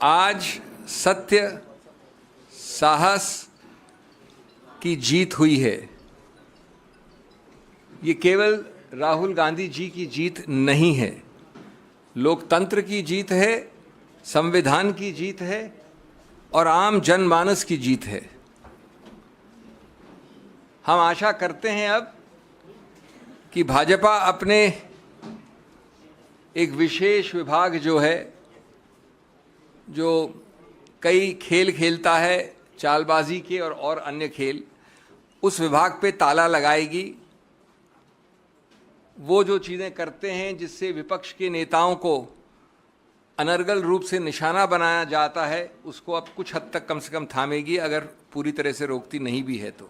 आज सत्य साहस की जीत हुई है। ये केवल राहुल गांधी जी की जीत नहीं है, लोकतंत्र की जीत है, संविधान की जीत है और आम जनमानस की जीत है। हम आशा करते हैं अब कि भाजपा अपने एक विशेष विभाग जो है, जो कई खेल खेलता है, चालबाजी के और अन्य खेल, उस विभाग पे ताला लगाएगी। वो जो चीज़ें करते हैं जिससे विपक्ष के नेताओं को अनर्गल रूप से निशाना बनाया जाता है, उसको अब कुछ हद तक कम से कम थामेगी, अगर पूरी तरह से रोकती नहीं भी है तो।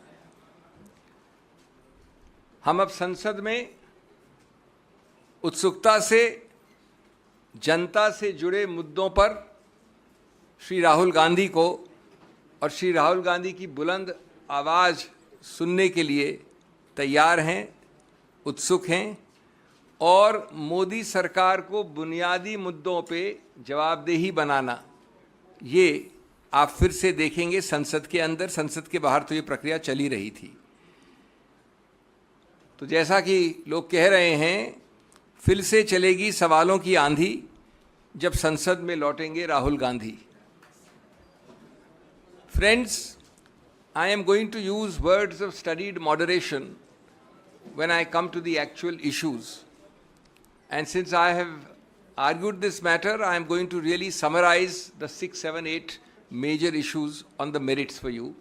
हम अब संसद में उत्सुकता से जनता से जुड़े मुद्दों पर श्री राहुल गांधी को और श्री राहुल गांधी की बुलंद आवाज़ सुनने के लिए तैयार हैं, उत्सुक हैं और मोदी सरकार को बुनियादी मुद्दों पे जवाबदेही बनाना, ये आप फिर से देखेंगे संसद के अंदर। संसद के बाहर तो ये प्रक्रिया चली रही थी। तो जैसा कि लोग कह रहे हैं, फिर से चलेगी सवालों की आंधी जब संसद में लौटेंगे Rahul Gandhi. Friends, I am going to use words of studied moderation when I come to the actual issues. And since I have argued this matter, I am going to really summarize the 6, 7, 8 major issues on the merits for you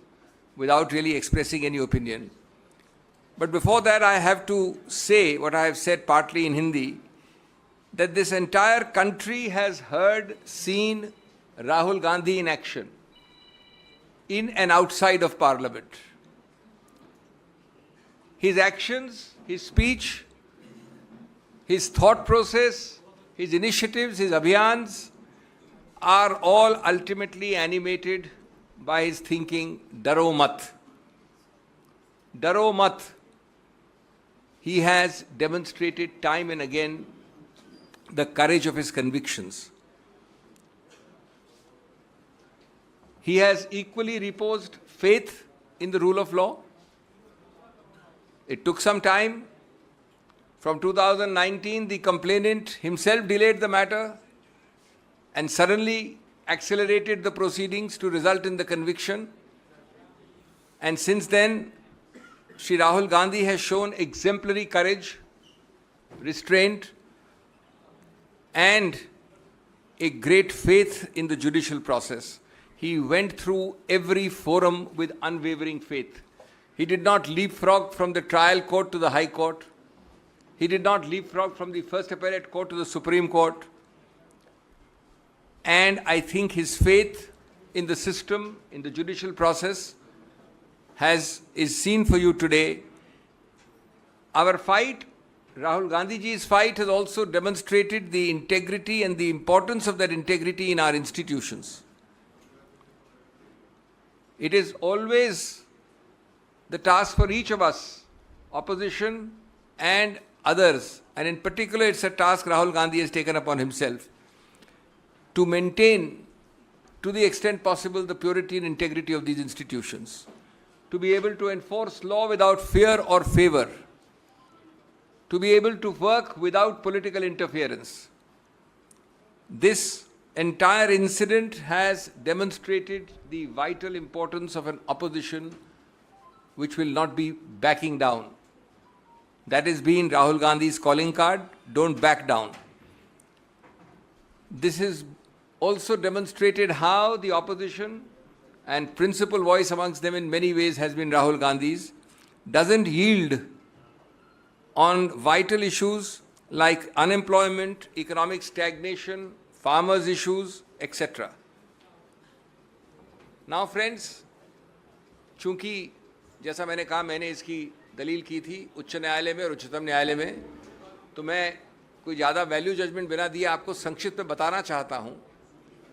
without really expressing any opinion. But before that, I have to say what I have said partly in Hindi, that this entire country has heard, seen Rahul Gandhi in action, in and outside of Parliament. His actions, his speech, his thought process, his initiatives, his abhiyans are all ultimately animated by his thinking, Daro Mat. Daro Mat. He has demonstrated time and again the courage of his convictions. He has equally reposed faith in the rule of law. It took some time. From 2019, the complainant himself delayed the matter and suddenly accelerated the proceedings to result in the conviction. And since then, Shri Rahul Gandhi has shown exemplary courage, restraint, and a great faith in the judicial process. He went through every forum with unwavering faith. He did not leapfrog from the trial court to the High Court. He did not leapfrog from the First Appellate Court to the Supreme Court. And I think his faith in the system, in the judicial process, is seen for you today. Our fight, Rahul Gandhi ji's fight, has also demonstrated the integrity and the importance of that integrity in our institutions. It is always the task for each of us, opposition and others, and in particular it's a task Rahul Gandhi has taken upon himself, to maintain to the extent possible the purity and integrity of these institutions, to be able to enforce law without fear or favor, to be able to work without political interference. This entire incident has demonstrated the vital importance of an opposition which will not be backing down. That has been Rahul Gandhi's calling card, don't back down. This has also demonstrated how the opposition, and principal voice amongst them in many ways has been Rahul Gandhi's, doesn't yield on vital issues like unemployment, economic stagnation, farmers' issues, etc. Now friends, चूंकि जैसा मैंने कहा, मैंने इसकी दलील की थी उच्च न्यायालय में और उच्चतम न्यायालय में, तो मैं कोई ज़्यादा वैल्यू जजमेंट बिना दिए आपको संक्षिप्त में बताना चाहता हूँ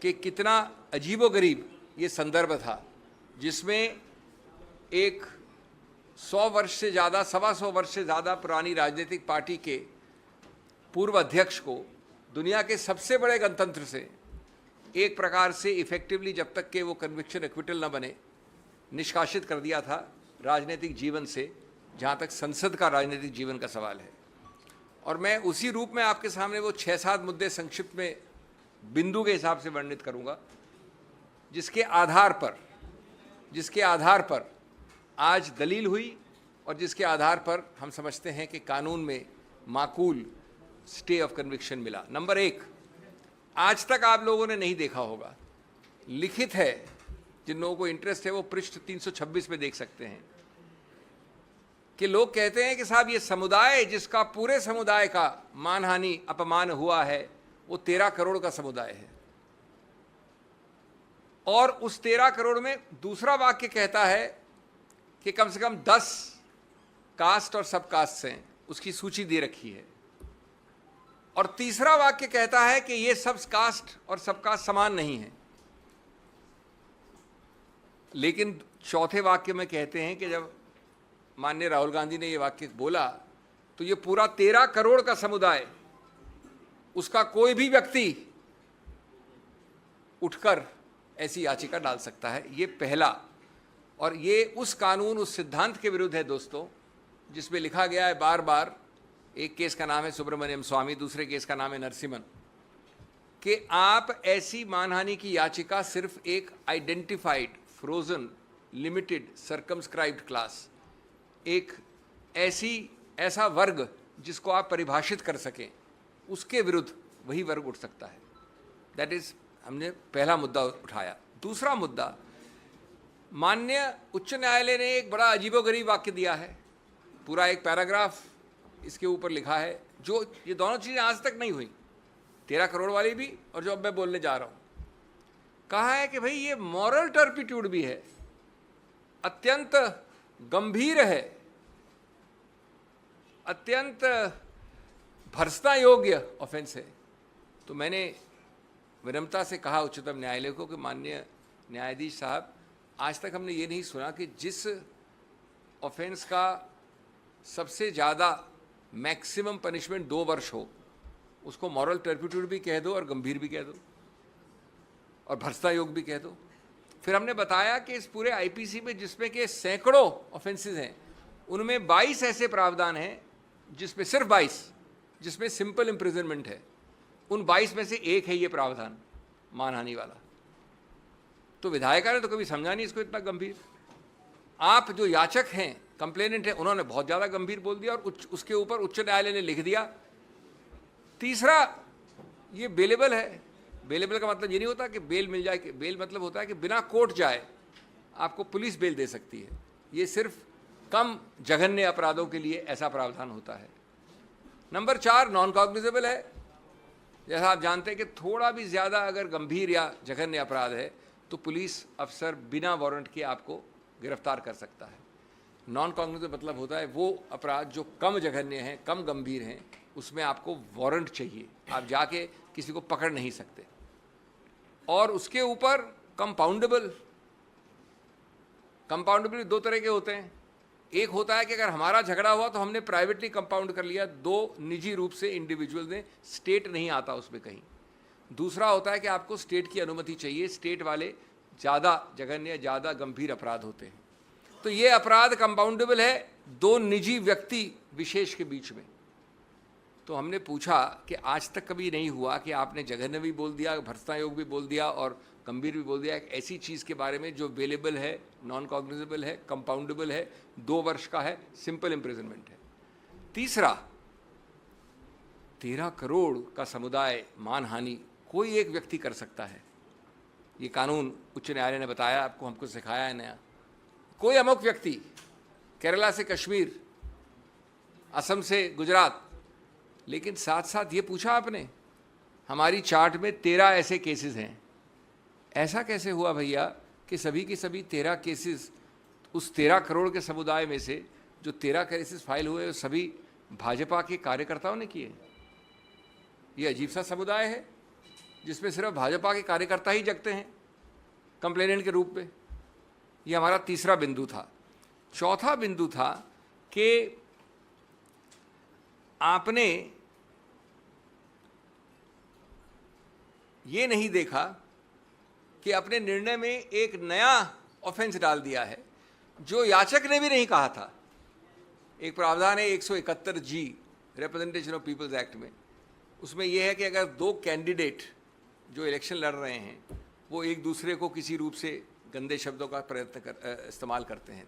कि कितना अजीबोगरीब ये संदर्भ था, जिसमें एक 100 वर्ष से ज़्यादा, 125 वर्ष से ज़्यादा पुरानी राजनीतिक पार्टी के पूर्व अध्यक्ष को दुनिया के सबसे बड़े गणतंत्र से एक प्रकार से इफेक्टिवली जब तक कि वो कन्विक्शन एक्विटल न बने निष्कासित कर दिया था राजनीतिक जीवन से, जहाँ तक संसद का राजनीतिक जीवन का सवाल है। और मैं उसी रूप में आपके सामने वो 6-7 मुद्दे संक्षिप्त में बिंदु के हिसाब से वर्णित करूँगा, जिसके आधार पर आज दलील हुई और जिसके आधार पर हम समझते हैं कि कानून में माकूल स्टे ऑफ कन्विक्शन मिला। नंबर 1, आज तक आप लोगों ने नहीं देखा होगा, लिखित है, जिन लोगों को इंटरेस्ट है वो पृष्ठ 326 में देख सकते हैं, कि लोग कहते हैं कि साहब ये समुदाय जिसका पूरे समुदाय का मानहानि अपमान हुआ है वो 13 करोड़ का समुदाय है। और उस 13 करोड़ में दूसरा वाक्य कहता है कि कम से कम 10 कास्ट और सब कास्ट हैं, उसकी सूची दे रखी है। और तीसरा वाक्य कहता है कि ये सब कास्ट और सब कास्ट समान नहीं है। लेकिन चौथे वाक्य में कहते हैं कि जब माननीय राहुल गांधी ने ये वाक्य बोला तो ये पूरा 13 करोड़ का समुदाय, उसका कोई भी व्यक्ति उठकर ऐसी याचिका डाल सकता है। ये पहला, और ये उस कानून, उस सिद्धांत के विरुद्ध है दोस्तों, जिसमें लिखा गया है बार बार, एक केस का नाम है सुब्रमण्यम स्वामी, दूसरे केस का नाम है नरसिम्हन, कि आप ऐसी मानहानि की याचिका सिर्फ एक identified, frozen, limited, circumscribed class, एक ऐसा वर्ग जिसको आप परिभाषित कर सकें, उसके विरुद्ध वही वर्ग उठ सकता है। दैट इज, हमने पहला मुद्दा उठाया। दूसरा मुद्दा, माननीय उच्च न्यायालय ने एक बड़ा अजीबोगरीब वाक्य दिया है, पूरा एक पैराग्राफ इसके ऊपर लिखा है, जो ये दोनों चीज़ें आज तक नहीं हुई, 13 करोड़ वाली भी और जो अब मैं बोलने जा रहा हूँ। कहा है कि भाई ये मॉरल टर्पिट्यूड भी है, अत्यंत गंभीर है, अत्यंत भर्त्सना योग्य ऑफेंस है। तो मैंने विनम्रता से कहा उच्चतम न्यायालय को कि माननीय न्यायाधीश साहब, आज तक हमने ये नहीं सुना कि जिस ऑफेंस का सबसे ज़्यादा मैक्सिमम पनिशमेंट 2 वर्ष हो, उसको मॉरल टर्पिट्यूड भी कह दो और गंभीर भी कह दो और भर्त्सना योग्य भी कह दो। फिर हमने बताया कि इस पूरे आईपीसी में, जिसमें के सैकड़ों ऑफेंसेस हैं, उनमें 22 ऐसे प्रावधान हैं, जिसमें सिर्फ 22 जिसमें सिंपल इम्प्रिजनमेंट है। उन 22 में से एक है ये प्रावधान मानहानि वाला। तो विधायिका ने तो कभी समझा नहीं इसको इतना गंभीर। आप जो याचक हैं, कंप्लेनेंट है, उन्होंने बहुत ज़्यादा गंभीर बोल दिया और उसके ऊपर उच्च न्यायालय ने लिख दिया। तीसरा, ये बेलेबल है। बेलेबल का मतलब ये नहीं होता कि बेल मिल जाए, बेल मतलब होता है कि बिना कोर्ट जाए आपको पुलिस बेल दे सकती है। ये सिर्फ कम जघन्य अपराधों के लिए ऐसा प्रावधान होता है। नंबर 4, नॉन कॉग्निजेबल है। जैसा आप जानते हैं कि थोड़ा भी ज़्यादा अगर गंभीर या जघन्य अपराध है तो पुलिस अफसर बिना वारंट के आपको गिरफ्तार कर सकता है। नॉन कॉग्निजेबल मतलब होता है वो अपराध जो कम जघन्य हैं, कम गंभीर हैं, उसमें आपको वारंट चाहिए, आप जाके किसी को पकड़ नहीं सकते। और उसके ऊपर कंपाउंडेबल 2 तरह के होते हैं। एक होता है कि अगर हमारा झगड़ा हुआ तो हमने प्राइवेटली कंपाउंड कर लिया, 2 निजी रूप से इंडिविजुअल ने, स्टेट नहीं आता उसमें कहीं। दूसरा होता है कि आपको स्टेट की अनुमति चाहिए, स्टेट वाले ज़्यादा जघन्य, ज़्यादा गंभीर अपराध होते हैं। तो ये अपराध कंपाउंडेबल है 2 निजी व्यक्ति विशेष के बीच में। तो हमने पूछा कि आज तक कभी नहीं हुआ कि आपने जघन्य भी बोल दिया, भर्त्सना योग्य भी बोल दिया और गंभीर भी बोल दिया, एक ऐसी चीज़ के बारे में जो बेलेबल है, नॉन कॉग्निजेबल है, कंपाउंडेबल है, 2 वर्ष का है, सिंपल इम्प्रिजनमेंट है। तीसरा, 13 करोड़ का समुदाय मानहानि कोई एक व्यक्ति कर सकता है। ये कानून उच्च न्यायालय ने बताया आपको, हमको सिखाया है नया। कोई अमुक व्यक्ति, केरला से कश्मीर, असम से गुजरात, लेकिन साथ साथ ये पूछा आपने, हमारी चार्ट में 13 ऐसे केसेस हैं। ऐसा कैसे हुआ भैया कि सभी के सभी 13 केसेस उस 13 करोड़ के समुदाय में से जो 13 केसेस फाइल हुए वो सभी भाजपा के कार्यकर्ताओं ने किए? ये अजीब सा समुदाय है जिसमें सिर्फ भाजपा के कार्यकर्ता ही जगते हैं कंप्लेनेंट के रूप में। ये हमारा तीसरा बिंदु था। चौथा बिंदु था कि आपने ये नहीं देखा कि अपने निर्णय में एक नया ऑफेंस डाल दिया है जो याचक ने भी नहीं कहा था। एक प्रावधान है 171 जी रिप्रेजेंटेशन ऑफ पीपल्स एक्ट में, उसमें यह है कि अगर दो कैंडिडेट जो इलेक्शन लड़ रहे हैं वो एक दूसरे को किसी रूप से गंदे शब्दों का इस्तेमाल करते हैं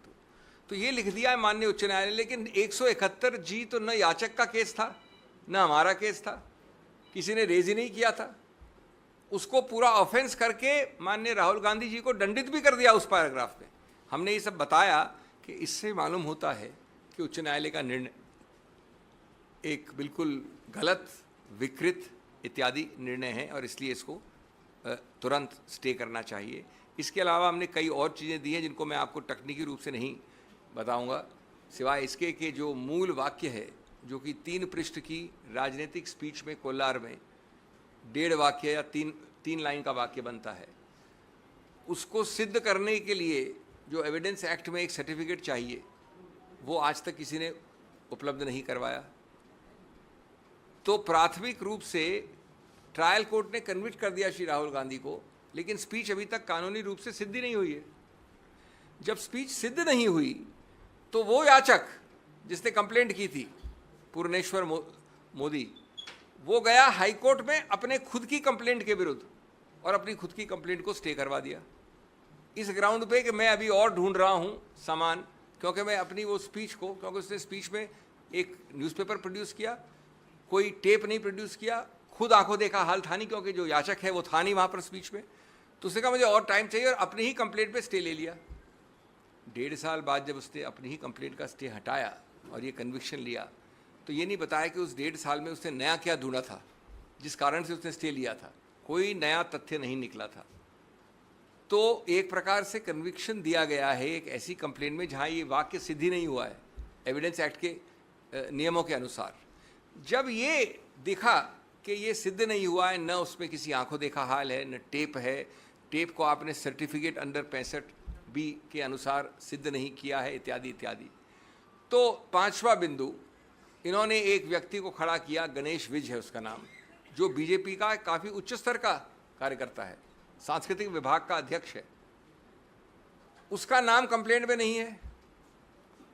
तो ये लिख दिया है माननीय उच्च न्यायालय। लेकिन 171 जी तो न याचक का केस था न हमारा केस था, किसी ने रेज ही नहीं किया था। उसको पूरा ऑफेंस करके माननीय राहुल गांधी जी को दंडित भी कर दिया उस पैराग्राफ में। हमने ये सब बताया कि इससे मालूम होता है कि उच्च न्यायालय का निर्णय एक बिल्कुल गलत, विकृत इत्यादि निर्णय है और इसलिए इसको तुरंत स्टे करना चाहिए। इसके अलावा हमने कई और चीज़ें दी हैं जिनको मैं आपको तकनीकी रूप से नहीं बताऊंगा, सिवाय इसके कि जो मूल वाक्य है जो कि 3 पृष्ठ की राजनीतिक स्पीच में कोलार में 1.5 वाक्य या 3 लाइन का वाक्य बनता है, उसको सिद्ध करने के लिए जो एविडेंस एक्ट में एक सर्टिफिकेट चाहिए वो आज तक किसी ने उपलब्ध नहीं करवाया। तो प्राथमिक रूप से ट्रायल कोर्ट ने कन्विक्ट कर दिया श्री राहुल गांधी को, लेकिन स्पीच अभी तक कानूनी रूप से सिद्ध नहीं हुई है। जब स्पीच सिद्ध नहीं हुई तो वो याचक जिसने कंप्लेंट की थी, पूर्णेश्वर मोदी, वो गया हाई कोर्ट में अपने खुद की कंप्लेंट के विरुद्ध और अपनी खुद की कंप्लेंट को स्टे करवा दिया इस ग्राउंड पे कि मैं अभी और ढूंढ रहा हूं सामान, क्योंकि मैं अपनी वो स्पीच को, क्योंकि उसने स्पीच में एक न्यूज़पेपर प्रोड्यूस किया, कोई टेप नहीं प्रोड्यूस किया, खुद आंखों देखा हाल था नहीं, क्योंकि जो याचक है वो था नहीं वहाँ पर स्पीच में, तो उसने कहा मुझे और टाइम चाहिए और अपनी ही कंप्लेंट पे स्टे ले लिया। 1.5 साल बाद जब उसने अपनी ही कंप्लेंट का स्टे हटाया और ये कन्विक्शन लिया, तो ये नहीं बताया कि उस 1.5 साल में उसने नया क्या ढूंढा था जिस कारण से उसने स्टे लिया था। कोई नया तथ्य नहीं निकला था। तो एक प्रकार से कन्विक्शन दिया गया है एक ऐसी कंप्लेंट में जहाँ ये वाक्य सिद्ध ही नहीं हुआ है एविडेंस एक्ट के नियमों के अनुसार। जब ये दिखा कि ये सिद्ध नहीं हुआ है, न उसमें किसी आंखों देखा हाल है, न टेप है, टेप को आपने सर्टिफिकेट अंडर 65B के अनुसार सिद्ध नहीं किया है, इत्यादि इत्यादि। तो 5वां बिंदु, इन्होंने एक व्यक्ति को खड़ा किया, गणेश विज है उसका नाम, जो बीजेपी का काफ़ी उच्च स्तर का कार्यकर्ता है, सांस्कृतिक विभाग का अध्यक्ष है। उसका नाम कंप्लेंट में नहीं है,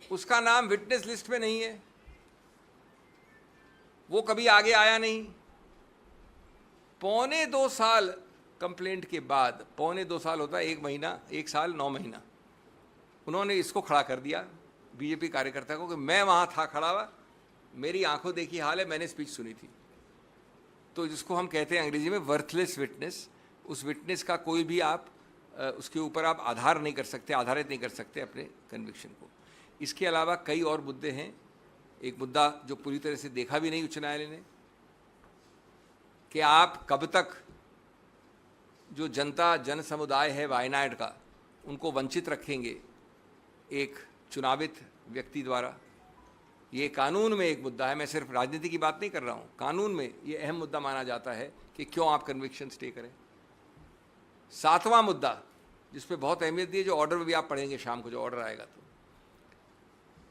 उसका नाम विटनेस लिस्ट में नहीं है, वो कभी आगे आया नहीं। 1.25 साल कंप्लेंट के बाद, 1.25 साल होता है 1 महीना, 1 साल 9 महीना, उन्होंने इसको खड़ा कर दिया बीजेपी कार्यकर्ता को कि मैं वहाँ था खड़ा हुआ, मेरी आंखों देखी हाल है, मैंने स्पीच सुनी थी। तो जिसको हम कहते हैं अंग्रेजी में वर्थलेस विटनेस, उस विटनेस का कोई भी आप उसके ऊपर आप आधार नहीं कर सकते, आधारित नहीं कर सकते अपने कन्विक्शन को। इसके अलावा कई और मुद्दे हैं। एक मुद्दा जो पूरी तरह से देखा भी नहीं उच्च न्यायालय ने, कि आप कब तक जो जनता जन समुदाय है वायनाड का, उनको वंचित रखेंगे एक चुनावित व्यक्ति द्वारा। ये कानून में एक मुद्दा है, मैं सिर्फ राजनीति की बात नहीं कर रहा हूँ, कानून में ये अहम मुद्दा माना जाता है कि क्यों आप कन्विक्शन स्टे करें। 7वां मुद्दा जिस पे बहुत अहमियत दी है, जो ऑर्डर में भी आप पढ़ेंगे शाम को, जो ऑर्डर आएगा, तो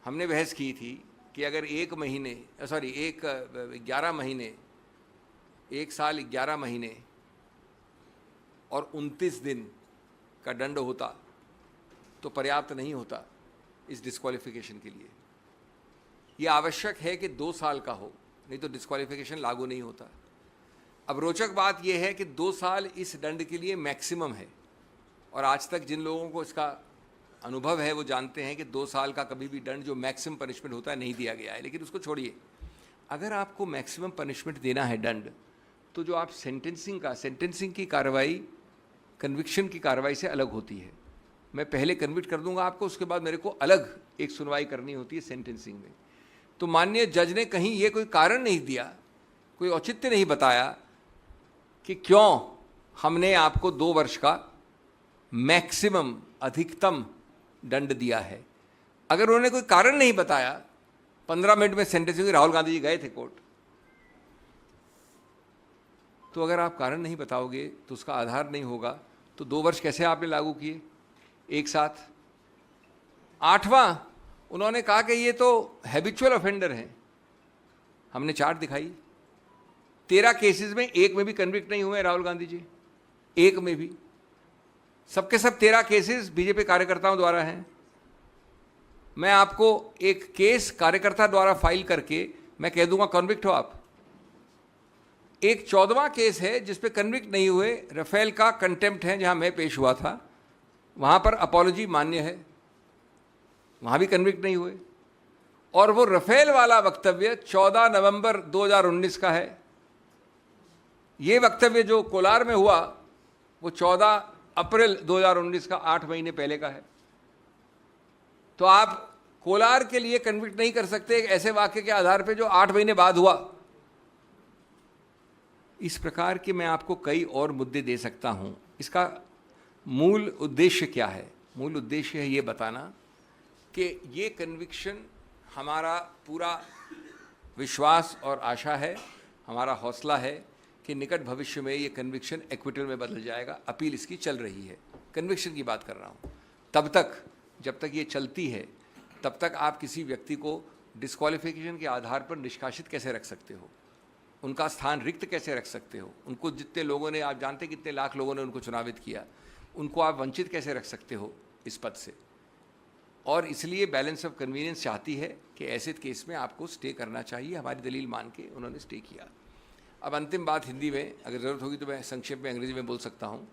हमने बहस की थी कि अगर 11 महीने, 1 साल 11 महीने और 29 दिन का दंड होता तो पर्याप्त नहीं होता इस डिस्क्वालिफिकेशन के लिए। ये आवश्यक है कि 2 साल का हो, नहीं तो डिस्क्वालिफिकेशन लागू नहीं होता। अब रोचक बात यह है कि 2 साल इस दंड के लिए मैक्सिमम है, और आज तक जिन लोगों को इसका अनुभव है वो जानते हैं कि 2 साल का कभी भी दंड जो मैक्सिमम पनिशमेंट होता है नहीं दिया गया है। लेकिन उसको छोड़िए, अगर आपको मैक्सिमम पनिशमेंट देना है दंड, तो जो आप सेंटेंसिंग की कार्रवाई कन्विक्शन की कार्रवाई से अलग होती है। मैं पहले कन्विक्ट कर दूंगा आपको, उसके बाद मेरे को अलग एक सुनवाई करनी होती है सेंटेंसिंग में। तो माननीय जज ने कहीं ये कोई कारण नहीं दिया, कोई औचित्य नहीं बताया कि क्यों हमने आपको 2 वर्ष का मैक्सिमम अधिकतम दंड दिया है। अगर उन्होंने कोई कारण नहीं बताया, 15 मिनट में सेंटेंसिंग, राहुल गांधी जी गए थे कोर्ट, तो अगर आप कारण नहीं बताओगे तो उसका आधार नहीं होगा, तो 2 वर्ष कैसे आपने लागू किए एक साथ। 8वां, उन्होंने कहा कि ये तो हैबिचुअल ऑफेंडर हैं। हमने चार्ट दिखाई, 13 केसेस में 1 में भी कन्विक्ट नहीं हुए राहुल गांधी जी, 1 में भी। सबके सब 13 केसेस बीजेपी कार्यकर्ताओं द्वारा हैं। मैं आपको एक केस कार्यकर्ता द्वारा फाइल करके मैं कह दूंगा कन्विक्ट हो आप। एक 14वां केस है जिस पे कन्विक्ट नहीं हुए, राफेल का कंटेम्प्ट है, जहां मैं पेश हुआ था, वहां पर अपॉलॉजी मान्य है, वहां भी कन्विक्ट नहीं हुए। और वो राफेल वाला वक्तव्य 14 नवंबर 2019 का है। ये वक्तव्य जो कोलार में हुआ वो 14 अप्रैल 2019 का, 8 महीने पहले का है। तो आप कोलार के लिए कन्विक्ट नहीं कर सकते एक ऐसे वाक्य के आधार पे जो 8 महीने बाद हुआ। इस प्रकार के मैं आपको कई और मुद्दे दे सकता हूं। इसका मूल उद्देश्य क्या है? मूल उद्देश्य है ये बताना कि ये कन्विक्शन हमारा पूरा विश्वास और आशा है, हमारा हौसला है कि निकट भविष्य में ये कन्विक्शन एक्विटल में बदल जाएगा। अपील इसकी चल रही है, कन्विक्शन की बात कर रहा हूँ। तब तक, जब तक ये चलती है, तब तक आप किसी व्यक्ति को डिस्क्वालिफिकेशन के आधार पर निष्कासित कैसे रख सकते हो, उनका स्थान रिक्त कैसे रख सकते हो, उनको जितने लोगों ने, आप जानते कितने लाख लोगों ने उनको चुनावित किया, उनको आप वंचित कैसे रख सकते हो इस पद से। और इसलिए बैलेंस ऑफ कन्वीनियंस चाहती है कि ऐसे केस में आपको स्टे करना चाहिए। हमारी दलील मान के उन्होंने स्टे किया। अब अंतिम बात हिंदी में, अगर ज़रूरत होगी तो मैं संक्षेप में अंग्रेजी में बोल सकता हूँ।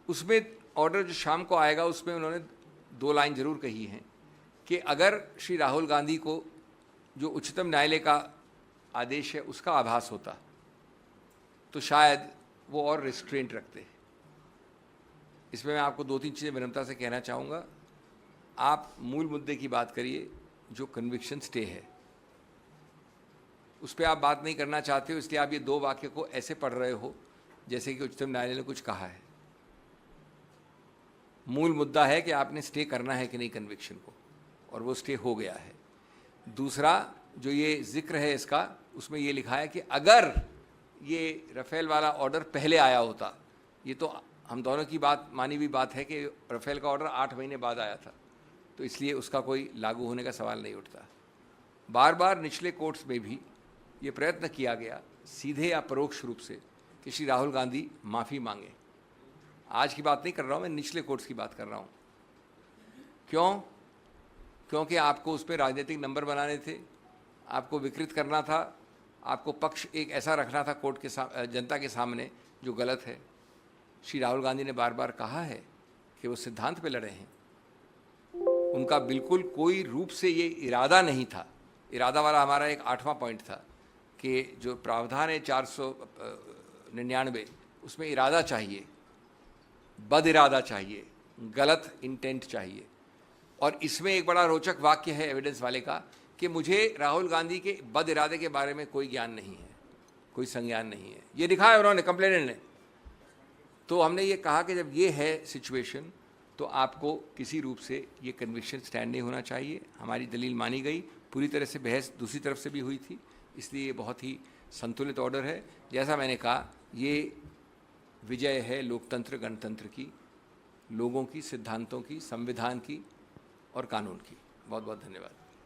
उसमें ऑर्डर जो शाम को आएगा उसमें उन्होंने 2 लाइन ज़रूर कही हैं कि अगर श्री राहुल गांधी को जो उच्चतम न्यायालय का आदेश है उसका आभास होता तो शायद वो और रिस्ट्रेंट रखते। इसमें मैं आपको 2-3 चीज़ें विनम्रता से कहना चाहूँगा। आप मूल मुद्दे की बात करिए, जो कन्विक्शन स्टे है उस पर आप बात नहीं करना चाहते हो, इसलिए आप ये 2 वाक्य को ऐसे पढ़ रहे हो जैसे कि उच्चतम न्यायालय ने कुछ कहा है। मूल मुद्दा है कि आपने स्टे करना है कि नहीं कन्विक्शन को, और वो स्टे हो गया है। दूसरा जो ये जिक्र है इसका, उसमें ये लिखा है कि अगर ये राफेल वाला ऑर्डर पहले आया होता, ये तो हम दोनों की बात मानी हुई बात है कि राफेल का ऑर्डर 8 महीने बाद आया था, तो इसलिए उसका कोई लागू होने का सवाल नहीं उठता। बार बार निचले कोर्ट्स में भी ये प्रयत्न किया गया, सीधे या परोक्ष रूप से, कि श्री राहुल गांधी माफ़ी मांगे। आज की बात नहीं कर रहा हूँ मैं, निचले कोर्ट्स की बात कर रहा हूँ। क्यों? क्योंकि आपको उस पर राजनीतिक नंबर बनाने थे, आपको विकृत करना था, आपको पक्ष एक ऐसा रखना था कोर्ट के जनता के सामने जो गलत है। श्री राहुल गांधी ने बार बार कहा है कि वो सिद्धांत पे लड़े हैं। उनका बिल्कुल कोई रूप से ये इरादा नहीं था। इरादा वाला हमारा एक 8वां पॉइंट था कि जो प्रावधान है 499, उसमें इरादा चाहिए, बद इरादा चाहिए, गलत इंटेंट चाहिए। और इसमें एक बड़ा रोचक वाक्य है एविडेंस वाले का कि मुझे राहुल गांधी के बद इरादे के बारे में कोई ज्ञान नहीं है, कोई संज्ञान नहीं है। ये लिखा है उन्होंने, कंप्लेनेंट ने। तो हमने ये कहा कि जब ये है सिचुएशन तो आपको किसी रूप से ये कन्विक्शन स्टैंड नहीं होना चाहिए। हमारी दलील मानी गई, पूरी तरह से बहस दूसरी तरफ से भी हुई थी, इसलिए ये बहुत ही संतुलित ऑर्डर है। जैसा मैंने कहा, ये विजय है लोकतंत्र गणतंत्र की, लोगों की, सिद्धांतों की, संविधान की और कानून की। बहुत बहुत धन्यवाद।